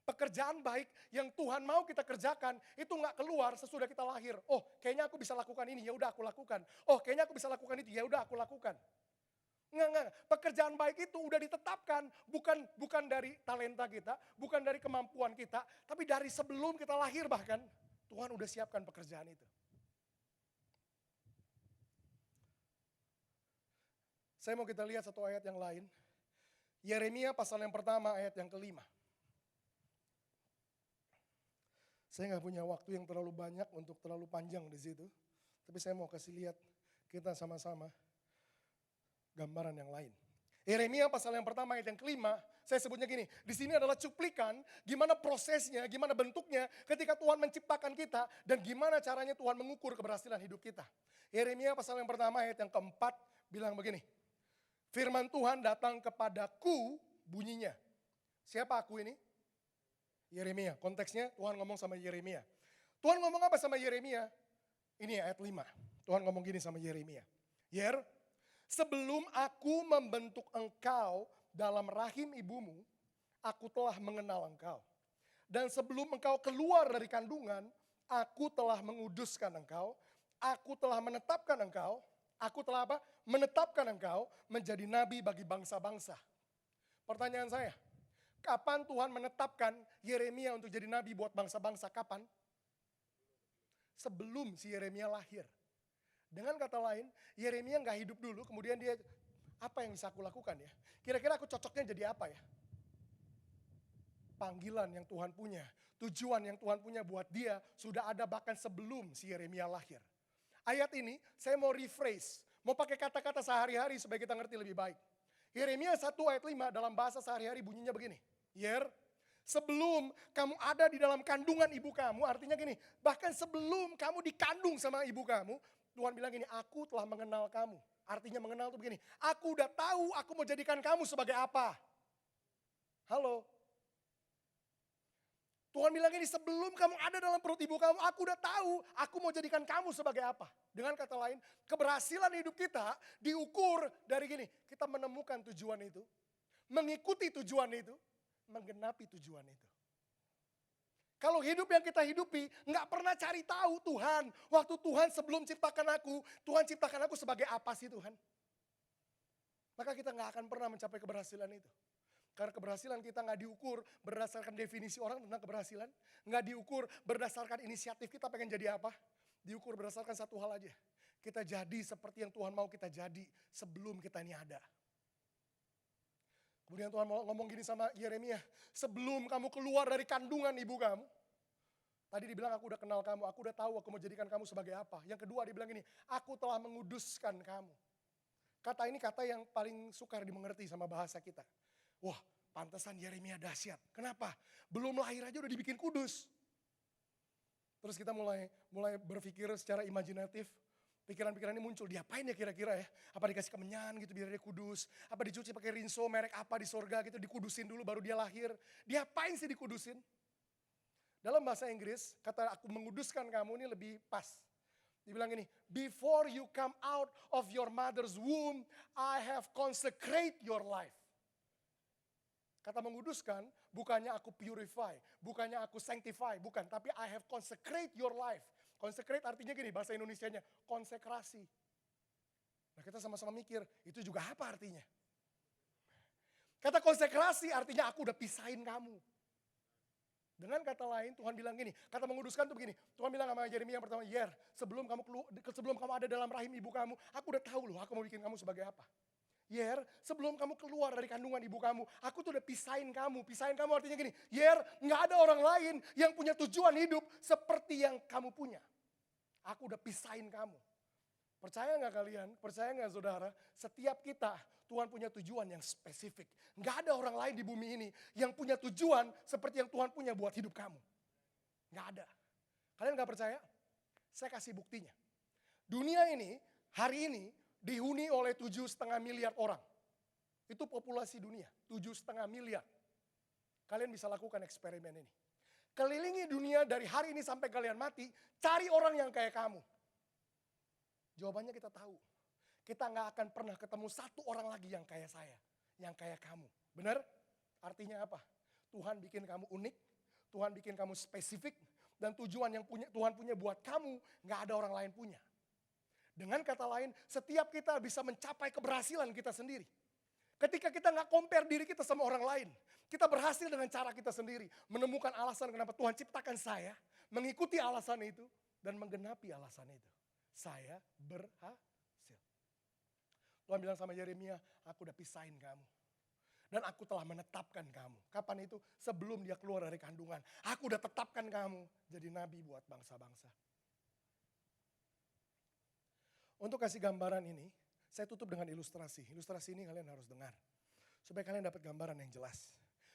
Pekerjaan baik yang Tuhan mau kita kerjakan itu nggak keluar sesudah kita lahir. Oh, kayaknya aku bisa lakukan ini, ya udah aku lakukan. Oh, kayaknya aku bisa lakukan itu, ya udah aku lakukan. Enggak. Pekerjaan baik itu udah ditetapkan bukan dari talenta kita, bukan dari kemampuan kita, tapi dari sebelum kita lahir bahkan Tuhan udah siapkan pekerjaan itu. Saya mau kita lihat satu ayat yang lain. Yeremia pasal yang pertama ayat yang kelima. Saya nggak punya waktu yang terlalu banyak untuk terlalu panjang di situ. Tapi saya mau kasih lihat kita sama-sama gambaran yang lain. Yeremia pasal yang pertama ayat yang kelima, saya sebutnya gini. Di sini adalah cuplikan gimana prosesnya, gimana bentuknya ketika Tuhan menciptakan kita dan gimana caranya Tuhan mengukur keberhasilan hidup kita. Yeremia pasal yang pertama ayat yang keempat bilang begini. Firman Tuhan datang kepadaku bunyinya. Siapa aku ini? Yeremia. Konteksnya Tuhan ngomong sama Yeremia. Tuhan ngomong apa sama Yeremia? Ini ayat 5. Tuhan ngomong gini sama Yeremia. Yer, sebelum aku membentuk engkau dalam rahim ibumu, aku telah mengenal engkau. Dan sebelum engkau keluar dari kandungan, aku telah menguduskan engkau. Aku telah menetapkan engkau. Aku telah apa? Menetapkan engkau menjadi nabi bagi bangsa-bangsa. Pertanyaan saya, kapan Tuhan menetapkan Yeremia untuk jadi nabi buat bangsa-bangsa? Kapan? Sebelum si Yeremia lahir. Dengan kata lain, Yeremia nggak hidup dulu, kemudian dia, apa yang bisa aku lakukan ya? Kira-kira aku cocoknya jadi apa ya? Panggilan yang Tuhan punya, Tujuan yang Tuhan punya buat dia sudah ada bahkan sebelum si Yeremia lahir. Ayat ini saya mau rephrase, mau pakai kata-kata sehari-hari supaya kita ngerti lebih baik. Yeremia 1 ayat 5 dalam bahasa sehari-hari bunyinya begini. Sebelum kamu ada di dalam kandungan ibu kamu, artinya gini, bahkan sebelum kamu dikandung sama ibu kamu, Tuhan bilang gini, aku telah mengenal kamu. Artinya mengenal itu begini, aku udah tahu aku mau jadikan kamu sebagai apa. Halo. Tuhan bilang ini, sebelum kamu ada dalam perut ibu kamu, aku udah tahu aku mau jadikan kamu sebagai apa. Dengan kata lain, keberhasilan hidup kita diukur dari gini, kita menemukan tujuan itu, mengikuti tujuan itu, menggenapi tujuan itu. Kalau hidup yang kita hidupi, nggak pernah cari tahu Tuhan. Waktu Tuhan sebelum ciptakan aku, Tuhan ciptakan aku sebagai apa sih Tuhan? Maka kita nggak akan pernah mencapai keberhasilan itu. Karena keberhasilan kita nggak diukur berdasarkan definisi orang tentang keberhasilan. Nggak diukur berdasarkan inisiatif kita pengen jadi apa. Diukur berdasarkan satu hal aja. Kita jadi seperti yang Tuhan mau kita jadi sebelum kita ini ada. Kemudian Tuhan mau ngomong gini sama Yeremia. Sebelum kamu keluar dari kandungan ibu kamu. Tadi dibilang aku udah kenal kamu, aku udah tahu aku mau jadikan kamu sebagai apa. Yang kedua dibilang gini, aku telah menguduskan kamu. Kata ini kata yang paling sukar dimengerti sama bahasa kita. Wah, pantesan Yeremia dahsyat. Kenapa? Belum lahir aja udah dibikin kudus. Terus kita mulai berpikir secara imajinatif. Pikiran-pikiran ini muncul, diapain ya kira-kira ya? Apa dikasih kemenyan gitu biar dia kudus? Apa dicuci pakai rinso merek apa di sorga gitu, dikudusin dulu baru dia lahir? Diapain sih dikudusin? Dalam bahasa Inggris, kata aku menguduskan kamu ini lebih pas. Dibilang gini, before you come out of your mother's womb, I have consecrate your life. Kata menguduskan, bukannya aku purify, bukannya aku sanctify, bukan. Tapi I have consecrate your life. Consecrate artinya gini, bahasa Indonesianya, konsekrasi. Nah kita sama-sama mikir, itu juga apa artinya? Kata konsekrasi artinya aku udah pisahin kamu. Dengan kata lain Tuhan bilang gini, kata menguduskan itu begini. Tuhan bilang sama Yeremia yang pertama, sebelum kamu ada dalam rahim ibu kamu, aku udah tahu loh aku mau bikin kamu sebagai apa. Sebelum kamu keluar dari kandungan ibu kamu, aku tuh udah pisahin kamu. Pisahin kamu artinya gini, nggak ada orang lain yang punya tujuan hidup seperti yang kamu punya. Aku udah pisahin kamu. Percaya nggak kalian? Percaya nggak saudara? Setiap kita, Tuhan punya tujuan yang spesifik. Nggak ada orang lain di bumi ini yang punya tujuan seperti yang Tuhan punya buat hidup kamu. Nggak ada. Kalian nggak percaya? Saya kasih buktinya. Dunia ini, hari ini, dihuni oleh 7,5 miliar orang. Itu populasi dunia, 7,5 miliar. Kalian bisa lakukan eksperimen ini. Kelilingi dunia dari hari ini sampai kalian mati, cari orang yang kayak kamu. Jawabannya kita tahu. Kita nggak akan pernah ketemu satu orang lagi yang kayak saya, yang kayak kamu. Benar? Artinya apa? Tuhan bikin kamu unik, Tuhan bikin kamu spesifik, dan tujuan yang Tuhan punya buat kamu, nggak ada orang lain punya. Dengan kata lain, setiap kita bisa mencapai keberhasilan kita sendiri. Ketika kita nggak compare diri kita sama orang lain, kita berhasil dengan cara kita sendiri. Menemukan alasan kenapa Tuhan ciptakan saya, mengikuti alasan itu, dan menggenapi alasan itu. Saya berhasil. Tuhan bilang sama Yeremia, aku udah pisahin kamu. Dan aku telah menetapkan kamu. Kapan itu? Sebelum dia keluar dari kandungan. Aku udah tetapkan kamu jadi nabi buat bangsa-bangsa. Untuk kasih gambaran ini, saya tutup dengan ilustrasi. Ilustrasi ini kalian harus dengar. Supaya kalian dapat gambaran yang jelas.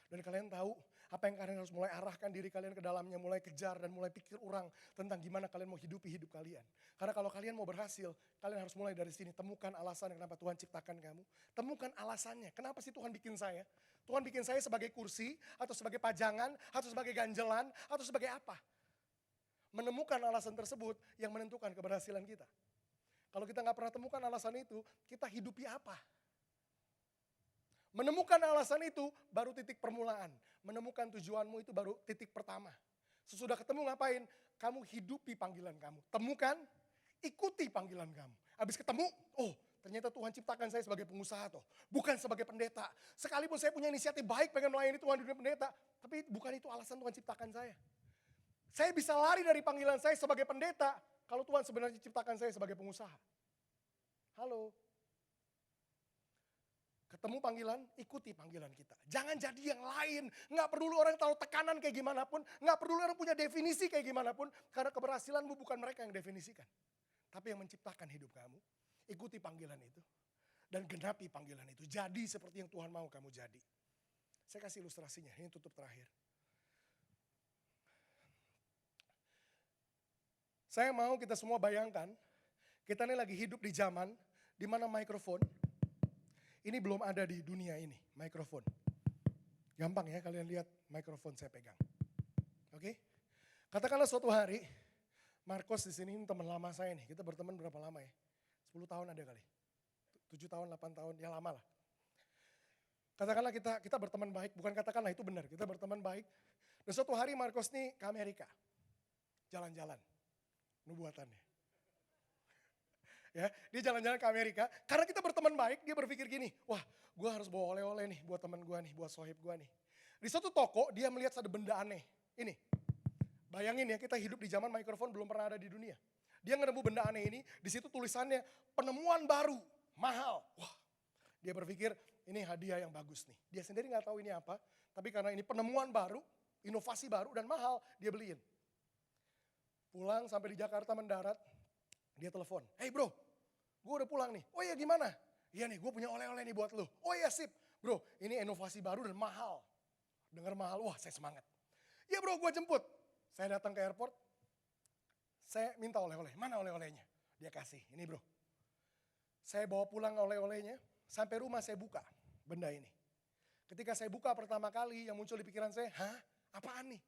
Dan kalian tahu apa yang kalian harus mulai arahkan diri kalian ke dalamnya. Mulai kejar dan mulai pikir ulang tentang gimana kalian mau hidupi hidup kalian. Karena kalau kalian mau berhasil, kalian harus mulai dari sini. Temukan alasan kenapa Tuhan ciptakan kamu. Temukan alasannya. Kenapa sih Tuhan bikin saya? Tuhan bikin saya sebagai kursi, atau sebagai pajangan, atau sebagai ganjelan, atau sebagai apa? Menemukan alasan tersebut yang menentukan keberhasilan kita. Kalau kita nggak pernah temukan alasan itu, kita hidupi apa? Menemukan alasan itu baru titik permulaan. Menemukan tujuanmu itu baru titik pertama. Sesudah ketemu ngapain? Kamu hidupi panggilan kamu. Temukan, ikuti panggilan kamu. Habis ketemu, ternyata Tuhan ciptakan saya sebagai pengusaha toh. Bukan sebagai pendeta. Sekalipun saya punya inisiatif baik pengen melayani Tuhan di dunia pendeta. Tapi bukan itu alasan Tuhan ciptakan saya. Saya bisa lari dari panggilan saya sebagai pendeta. Kalau Tuhan sebenarnya ciptakan saya sebagai pengusaha. Halo. Ketemu panggilan, ikuti panggilan kita. Jangan jadi yang lain. Nggak perlu orang tahu tekanan kayak gimana pun. Nggak perlu orang punya definisi kayak gimana pun. Karena keberhasilanmu bukan mereka yang definisikan. Tapi yang menciptakan hidup kamu. Ikuti panggilan itu. Dan genapi panggilan itu. Jadi seperti yang Tuhan mau kamu jadi. Saya kasih ilustrasinya, ini tutup terakhir. Saya mau kita semua bayangkan, kita ini lagi hidup di zaman di mana mikrofon ini belum ada di dunia ini, mikrofon. Gampang ya kalian lihat mikrofon saya pegang. Oke? Katakanlah suatu hari, Marcos di sini ini teman lama saya nih. Kita berteman berapa lama ya? 10 tahun ada kali. 7 tahun, 8 tahun, ya lama lah. Katakanlah kita berteman baik, bukan katakanlah itu benar, kita berteman baik. Dan suatu hari Marcos nih ke Amerika, jalan-jalan. Nubuatannya. Ya, dia jalan-jalan ke Amerika, karena kita berteman baik, dia berpikir gini, wah gue harus bawa oleh-oleh nih buat teman gue nih, buat sohib gue nih. Di suatu toko dia melihat ada benda aneh, ini. Bayangin ya kita hidup di zaman mikrofon belum pernah ada di dunia. Dia nemu benda aneh ini, di situ tulisannya penemuan baru, mahal. Wah, dia berpikir ini hadiah yang bagus nih. Dia sendiri nggak tahu ini apa, tapi karena ini penemuan baru, inovasi baru dan mahal, dia beliin. Pulang sampai di Jakarta mendarat, dia telepon, hey bro, gue udah pulang nih. Oh iya gimana? Iya nih gue punya oleh-oleh nih buat lo. Oh iya sip, bro ini inovasi baru dan mahal. Dengar mahal, wah saya semangat. Iya bro gue jemput. Saya datang ke airport, saya minta oleh-oleh, mana oleh-olehnya? Dia kasih, ini bro. Saya bawa pulang oleh-olehnya, sampai rumah saya buka benda ini. Ketika saya buka pertama kali yang muncul di pikiran saya, hah apaan nih?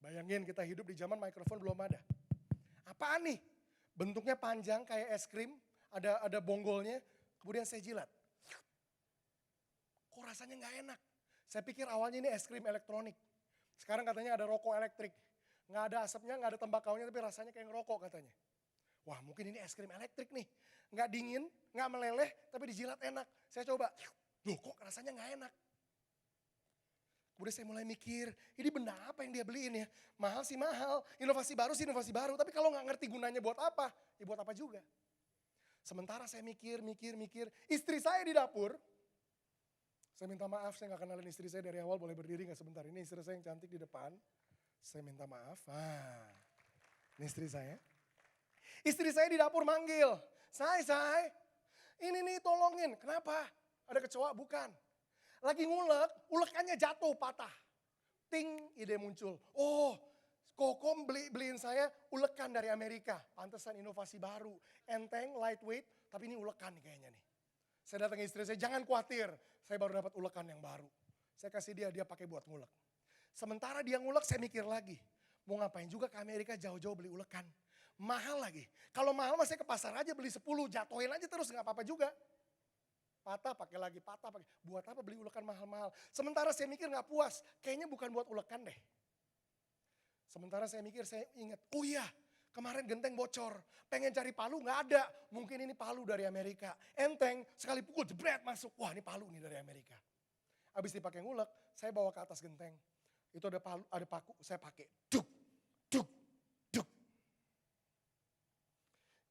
Bayangin kita hidup di zaman mikrofon belum ada. Apaan nih? Bentuknya panjang kayak es krim, ada bonggolnya, kemudian saya jilat. Kok rasanya nggak enak? Saya pikir awalnya ini es krim elektronik. Sekarang katanya ada rokok elektrik. Nggak ada asapnya, nggak ada tembakaunya, tapi rasanya kayak ngerokok katanya. Wah mungkin ini es krim elektrik nih. Nggak dingin, nggak meleleh, tapi dijilat enak. Saya coba, loh kok rasanya nggak enak? Kemudian saya mulai mikir, ini benda apa yang dia beliin ya? Mahal sih mahal, inovasi baru sih inovasi baru. Tapi kalau nggak ngerti gunanya buat apa, ya buat apa juga. Sementara saya mikir. Istri saya di dapur, saya minta maaf, saya nggak kenalin istri saya dari awal, boleh berdiri nggak sebentar. Ini istri saya yang cantik di depan, saya minta maaf. Ini istri saya. Istri saya di dapur manggil, say, ini nih tolongin. Kenapa? Ada kecoa? Bukan. Lagi ngulek, ulekannya jatuh, patah. Ting, ide muncul. Oh, Kokom beliin saya ulekan dari Amerika. Pantesan inovasi baru. Enteng, lightweight, tapi ini ulekan nih kayaknya nih. Saya datang ke istri saya, jangan khawatir. Saya baru dapat ulekan yang baru. Saya kasih dia pakai buat ngulek. Sementara dia ngulek, saya mikir lagi. Mau ngapain juga ke Amerika jauh-jauh beli ulekan. Mahal lagi. Kalau mahal mah saya ke pasar aja beli 10, jatuhin aja terus gak apa-apa juga. Patah pakai lagi, patah pakai. Buat apa beli ulekan mahal-mahal? Sementara saya mikir gak puas, kayaknya bukan buat ulekan deh. Sementara saya mikir, saya ingat, oh iya kemarin genteng bocor, pengen cari palu gak ada. Mungkin ini palu dari Amerika. Enteng, sekali pukul jebret masuk, wah ini palu nih dari Amerika. Habis dipakai ngulek, saya bawa ke atas genteng. Itu ada palu, ada paku, saya pakai. Duk, duk, duk.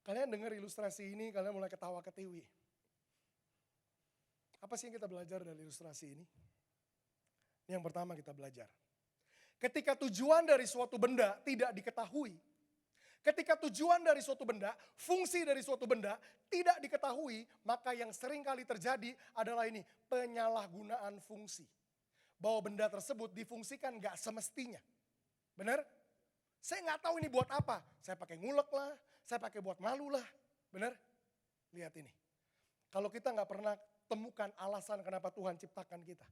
Kalian dengar ilustrasi ini, kalian mulai ketawa ketiwi. Apa sih yang kita belajar dari ilustrasi ini? Yang pertama kita belajar. Ketika tujuan dari suatu benda tidak diketahui, ketika tujuan dari suatu benda, fungsi dari suatu benda tidak diketahui, maka yang sering kali terjadi adalah ini, penyalahgunaan fungsi. Bahwa benda tersebut difungsikan gak semestinya. Benar? Saya gak tahu ini buat apa. Saya pakai ngulek lah, saya pakai buat malu lah. Benar? Lihat ini. Kalau kita gak pernah temukan alasan kenapa Tuhan ciptakan kita.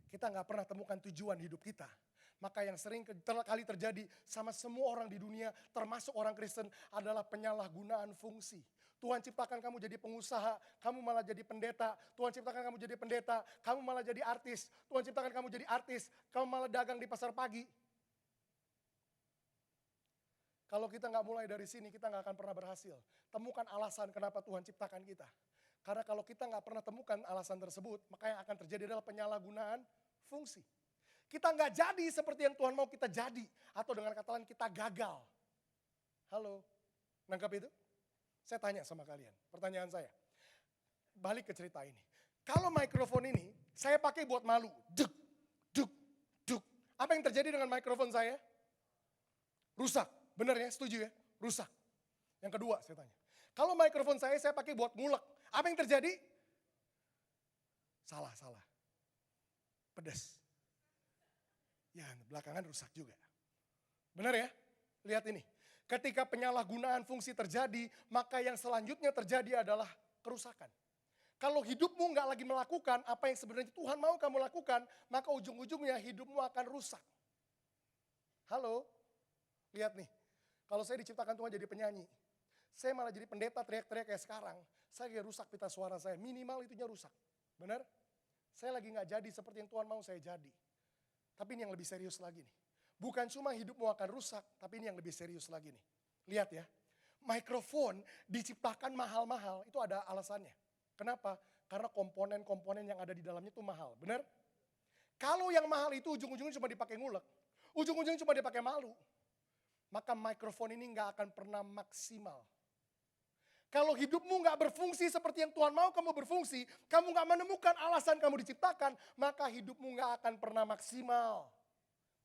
Kita gak pernah temukan tujuan hidup kita. Maka yang sering kali terjadi sama semua orang di dunia, termasuk orang Kristen, adalah penyalahgunaan fungsi. Tuhan ciptakan kamu jadi pengusaha, kamu malah jadi pendeta. Tuhan ciptakan kamu jadi pendeta, kamu malah jadi artis. Tuhan ciptakan kamu jadi artis, kamu malah dagang di pasar pagi. Kalau kita gak mulai dari sini, kita gak akan pernah berhasil. Temukan alasan kenapa Tuhan ciptakan kita. Karena kalau kita nggak pernah temukan alasan tersebut, maka yang akan terjadi adalah penyalahgunaan fungsi. Kita nggak jadi seperti yang Tuhan mau kita jadi. Atau dengan kata lain kita gagal. Halo, nangkap itu? Saya tanya sama kalian, pertanyaan saya. Balik ke cerita ini. Kalau mikrofon ini saya pakai buat malu. Duk, duk, duk. Apa yang terjadi dengan mikrofon saya? Rusak. Benar ya? Setuju ya? Rusak. Yang kedua saya tanya. Kalau mikrofon saya pakai buat ngulek. Apa yang terjadi? Salah. Pedas. Ya, belakangan rusak juga. Benar ya? Lihat ini. Ketika penyalahgunaan fungsi terjadi, maka yang selanjutnya terjadi adalah kerusakan. Kalau hidupmu nggak lagi melakukan apa yang sebenarnya Tuhan mau kamu lakukan, maka ujung-ujungnya hidupmu akan rusak. Halo? Lihat nih. Kalau saya diciptakan Tuhan jadi penyanyi, saya malah jadi pendeta teriak-teriak kayak sekarang, saya lagi rusak pita suara saya, minimal itunya rusak. Benar? Saya lagi nggak jadi seperti yang Tuhan mau saya jadi. Tapi ini yang lebih serius lagi nih. Bukan cuma hidupmu akan rusak, tapi ini yang lebih serius lagi nih. Lihat ya, mikrofon diciptakan mahal-mahal, itu ada alasannya. Kenapa? Karena komponen-komponen yang ada di dalamnya itu mahal, benar? Kalau yang mahal itu ujung-ujungnya cuma dipakai ngulek, ujung-ujungnya cuma dipakai malu, maka mikrofon ini nggak akan pernah maksimal. Kalau hidupmu nggak berfungsi seperti yang Tuhan mau kamu berfungsi, kamu nggak menemukan alasan kamu diciptakan, maka hidupmu nggak akan pernah maksimal.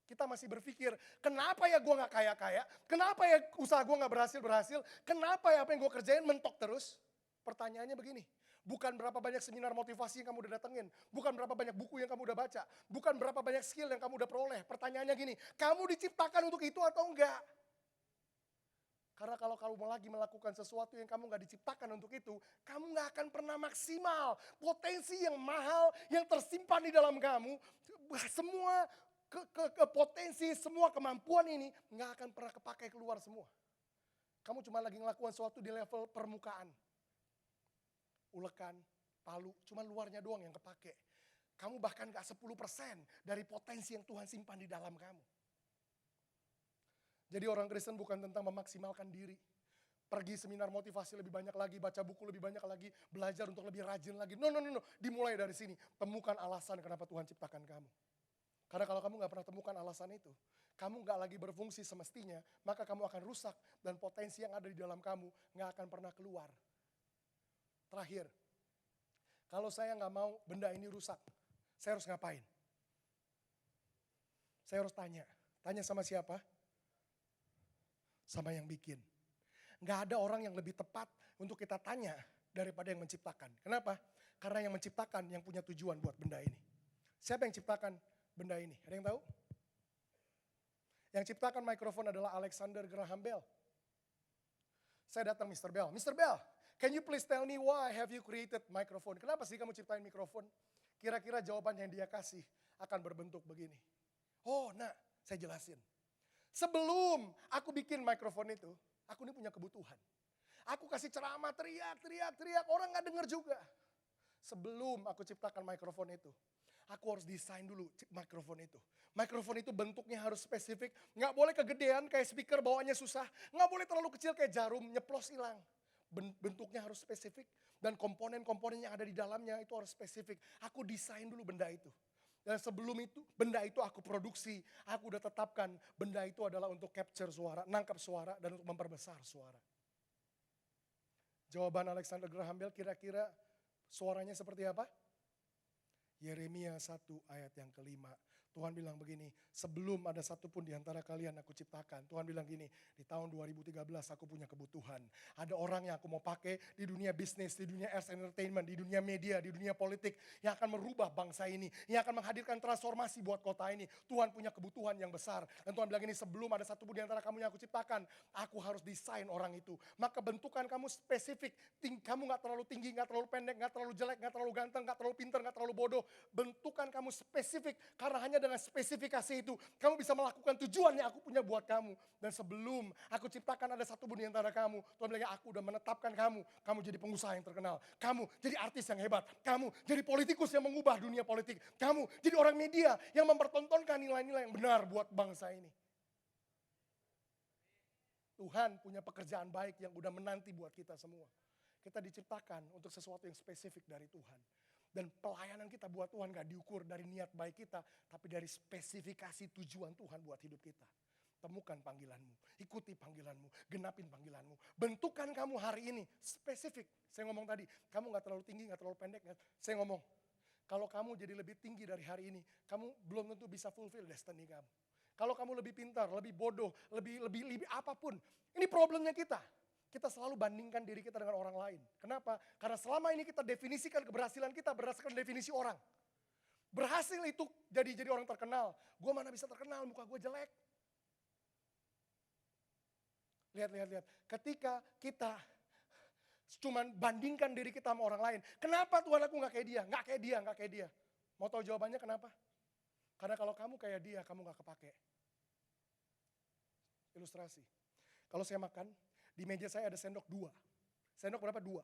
Kita masih berpikir, kenapa ya gue nggak kaya-kaya? Kenapa ya usaha gue nggak berhasil-berhasil? Kenapa ya apa yang gue kerjain mentok terus? Pertanyaannya begini, bukan berapa banyak seminar motivasi yang kamu udah datengin, bukan berapa banyak buku yang kamu udah baca, bukan berapa banyak skill yang kamu udah peroleh. Pertanyaannya gini, kamu diciptakan untuk itu atau enggak? Karena kalau kamu lagi melakukan sesuatu yang kamu gak diciptakan untuk itu, kamu gak akan pernah maksimal. Potensi yang mahal yang tersimpan di dalam kamu, semua potensi, semua kemampuan ini gak akan pernah kepakai keluar semua. Kamu cuma lagi ngelakukan sesuatu di level permukaan. Ulekan, palu, cuma luarnya doang yang kepake. Kamu bahkan gak 10% dari potensi yang Tuhan simpan di dalam kamu. Jadi orang Kristen bukan tentang memaksimalkan diri. Pergi seminar motivasi lebih banyak lagi, baca buku lebih banyak lagi, belajar untuk lebih rajin lagi. No. Dimulai dari sini. Temukan alasan kenapa Tuhan ciptakan kamu. Karena kalau kamu gak pernah temukan alasan itu, kamu gak lagi berfungsi semestinya, maka kamu akan rusak dan potensi yang ada di dalam kamu gak akan pernah keluar. Terakhir, kalau saya gak mau benda ini rusak, saya harus ngapain? Saya harus tanya. Tanya sama siapa? Sama yang bikin. Gak ada orang yang lebih tepat untuk kita tanya daripada yang menciptakan. Kenapa? Karena yang menciptakan yang punya tujuan buat benda ini. Siapa yang ciptakan benda ini? Ada yang tahu? Yang ciptakan mikrofon adalah Alexander Graham Bell. Saya datang Mr. Bell. Mr. Bell, can you please tell me why have you created microphone? Kenapa sih kamu ciptain mikrofon? Kira-kira jawaban yang dia kasih akan berbentuk begini. Oh, saya jelasin. Sebelum aku bikin mikrofon itu, aku ini punya kebutuhan. Aku kasih ceramah teriak, orang gak denger juga. Sebelum aku ciptakan mikrofon itu, aku harus desain dulu mikrofon itu. Mikrofon itu bentuknya harus spesifik, gak boleh kegedean kayak speaker bawaannya susah, gak boleh terlalu kecil kayak jarum, nyeplos hilang. Bentuknya harus spesifik dan komponen-komponen yang ada di dalamnya itu harus spesifik. Aku desain dulu benda itu. Dan sebelum itu, benda itu aku produksi. Aku udah tetapkan benda itu adalah untuk capture suara, nangkap suara, dan untuk memperbesar suara. Jawaban Alexander Graham Bell kira-kira suaranya seperti apa? Yeremia 1 ayat yang kelima. Tuhan bilang begini, sebelum ada satupun di antara kalian aku ciptakan. Tuhan bilang gini, di tahun 2013 aku punya kebutuhan. Ada orang yang aku mau pakai di dunia bisnis, di dunia arts entertainment, di dunia media, di dunia politik. Yang akan merubah bangsa ini, yang akan menghadirkan transformasi buat kota ini. Tuhan punya kebutuhan yang besar. Dan Tuhan bilang gini, sebelum ada satupun di antara kamu yang aku ciptakan, aku harus desain orang itu. Maka bentukan kamu spesifik, kamu gak terlalu tinggi, gak terlalu pendek, gak terlalu jelek, gak terlalu ganteng, gak terlalu pintar, gak terlalu bodoh. Bentukan kamu spesifik, karena hanya dengan spesifikasi itu, kamu bisa melakukan tujuan yang aku punya buat kamu. Dan sebelum aku ciptakan ada satu pun di antara kamu, Tuhan bilang, aku udah menetapkan kamu jadi pengusaha yang terkenal, kamu jadi artis yang hebat, kamu jadi politikus yang mengubah dunia politik, kamu jadi orang media yang mempertontonkan nilai-nilai yang benar buat bangsa ini. Tuhan punya pekerjaan baik yang udah menanti buat kita semua. Kita diciptakan untuk sesuatu yang spesifik dari Tuhan. Dan pelayanan kita buat Tuhan gak diukur dari niat baik kita, tapi dari spesifikasi tujuan Tuhan buat hidup kita. Temukan panggilanmu, ikuti panggilanmu, genapin panggilanmu. Bentukan kamu hari ini, spesifik. Saya ngomong tadi, kamu gak terlalu tinggi, gak terlalu pendek. Saya ngomong, kalau kamu jadi lebih tinggi dari hari ini, kamu belum tentu bisa fulfill destiny kamu. Kalau kamu lebih pintar, lebih bodoh, lebih apapun. Ini problemnya kita. Kita selalu bandingkan diri kita dengan orang lain. Kenapa? Karena selama ini kita definisikan keberhasilan kita berdasarkan definisi orang. Berhasil itu jadi orang terkenal. Gue mana bisa terkenal, muka gue jelek. Lihat. Ketika kita cuman bandingkan diri kita sama orang lain. Kenapa Tuhan aku gak kayak dia? Gak kayak dia. Mau tahu jawabannya kenapa? Karena kalau kamu kayak dia, kamu gak kepake. Ilustrasi. Kalau saya makan, di meja saya ada sendok 2. Sendok berapa? 2.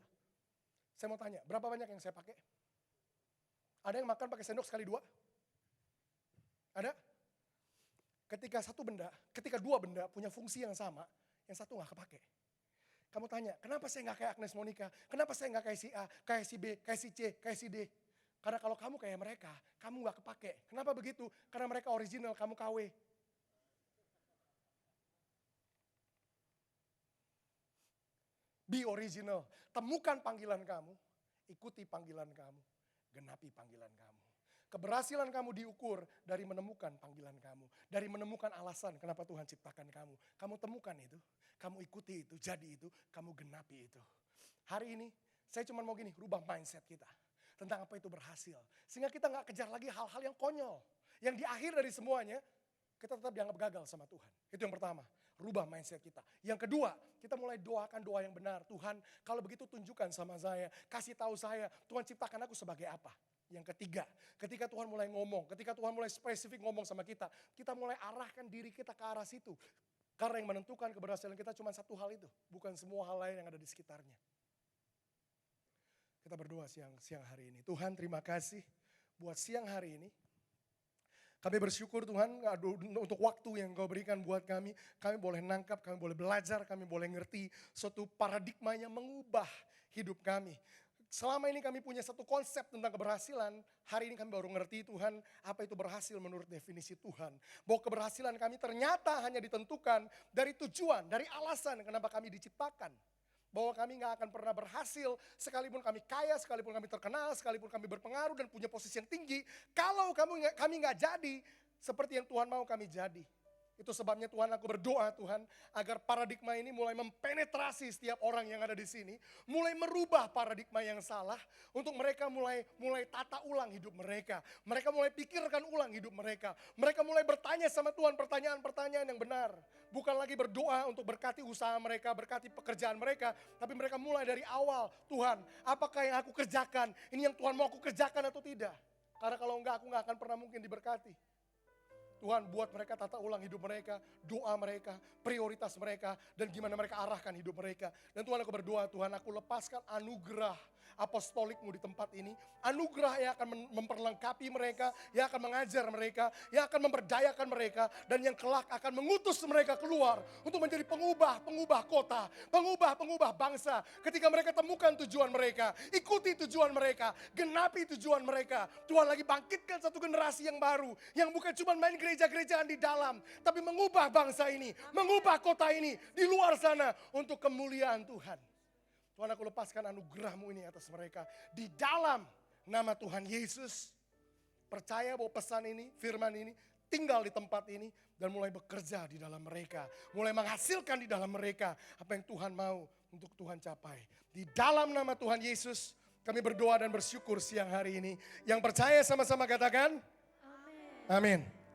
Saya mau tanya, berapa banyak yang saya pakai? Ada yang makan pakai sendok sekali 2? Ada? Ketika 2 benda punya fungsi yang sama, yang satu gak kepake. Kamu tanya, kenapa saya gak kayak Agnes Monica? Kenapa saya gak kayak si A, kayak si B, kayak si C, kayak si D? Karena kalau kamu kayak mereka, kamu gak kepake. Kenapa begitu? Karena mereka original, kamu KW. Be original. Temukan panggilan kamu, ikuti panggilan kamu, genapi panggilan kamu. Keberhasilan kamu diukur dari menemukan panggilan kamu. Dari menemukan alasan kenapa Tuhan ciptakan kamu. Kamu temukan itu, kamu ikuti itu, jadi itu, kamu genapi itu. Hari ini saya cuma mau gini, rubah mindset kita. Tentang apa itu berhasil. Sehingga kita gak kejar lagi hal-hal yang konyol. Yang di akhir dari semuanya, kita tetap dianggap gagal sama Tuhan. Itu yang pertama, rubah mindset kita. Yang kedua, kita mulai doakan doa yang benar. Tuhan, kalau begitu tunjukkan sama saya, kasih tahu saya, Tuhan ciptakan aku sebagai apa. Yang ketiga, ketika Tuhan mulai ngomong, ketika Tuhan mulai spesifik ngomong sama kita mulai arahkan diri kita ke arah situ. Karena yang menentukan keberhasilan kita cuma satu hal itu, bukan semua hal lain yang ada di sekitarnya. Kita berdoa siang hari ini. Tuhan, terima kasih buat siang hari ini. Kami bersyukur Tuhan untuk waktu yang Kau berikan buat kami. Kami boleh nangkap, kami boleh belajar, kami boleh ngerti suatu paradigma yang mengubah hidup kami. Selama ini kami punya satu konsep tentang keberhasilan. Hari ini kami baru ngerti Tuhan apa itu berhasil menurut definisi Tuhan. Bahwa keberhasilan kami ternyata hanya ditentukan dari tujuan, dari alasan kenapa kami diciptakan. Bahwa kami gak akan pernah berhasil sekalipun kami kaya, sekalipun kami terkenal, sekalipun kami berpengaruh dan punya posisi yang tinggi. Kalau kami gak jadi seperti yang Tuhan mau kami jadi. Itu sebabnya Tuhan, aku berdoa Tuhan agar paradigma ini mulai mempenetrasi setiap orang yang ada di sini. Mulai merubah paradigma yang salah untuk mereka mulai tata ulang hidup mereka. Mereka mulai pikirkan ulang hidup mereka. Mereka mulai bertanya sama Tuhan pertanyaan-pertanyaan yang benar. Bukan lagi berdoa untuk berkati usaha mereka, berkati pekerjaan mereka. Tapi mereka mulai dari awal, Tuhan apakah yang aku kerjakan, ini yang Tuhan mau aku kerjakan atau tidak. Karena kalau enggak, aku enggak akan pernah mungkin diberkati. Tuhan buat mereka tata ulang hidup mereka, doa mereka, prioritas mereka, dan gimana mereka arahkan hidup mereka. Dan Tuhan aku berdoa, Tuhan aku lepaskan anugerah apostolikmu di tempat ini. Anugerah yang akan memperlengkapi mereka, yang akan mengajar mereka, yang akan memberdayakan mereka, dan yang kelak akan mengutus mereka keluar untuk menjadi pengubah kota, pengubah bangsa. Ketika mereka temukan tujuan mereka, ikuti tujuan mereka, genapi tujuan mereka. Tuhan lagi bangkitkan satu generasi yang baru, yang bukan cuma main gereja-gerejaan di dalam, tapi mengubah bangsa ini, mengubah kota ini di luar sana untuk kemuliaan Tuhan. Tuhan aku lepaskan anugerah-Mu ini atas mereka. Di dalam nama Tuhan Yesus, percaya bahwa pesan ini, firman ini, tinggal di tempat ini dan mulai bekerja di dalam mereka. Mulai menghasilkan di dalam mereka apa yang Tuhan mau untuk Tuhan capai. Di dalam nama Tuhan Yesus, kami berdoa dan bersyukur siang hari ini. Yang percaya sama-sama katakan, amin. Amin.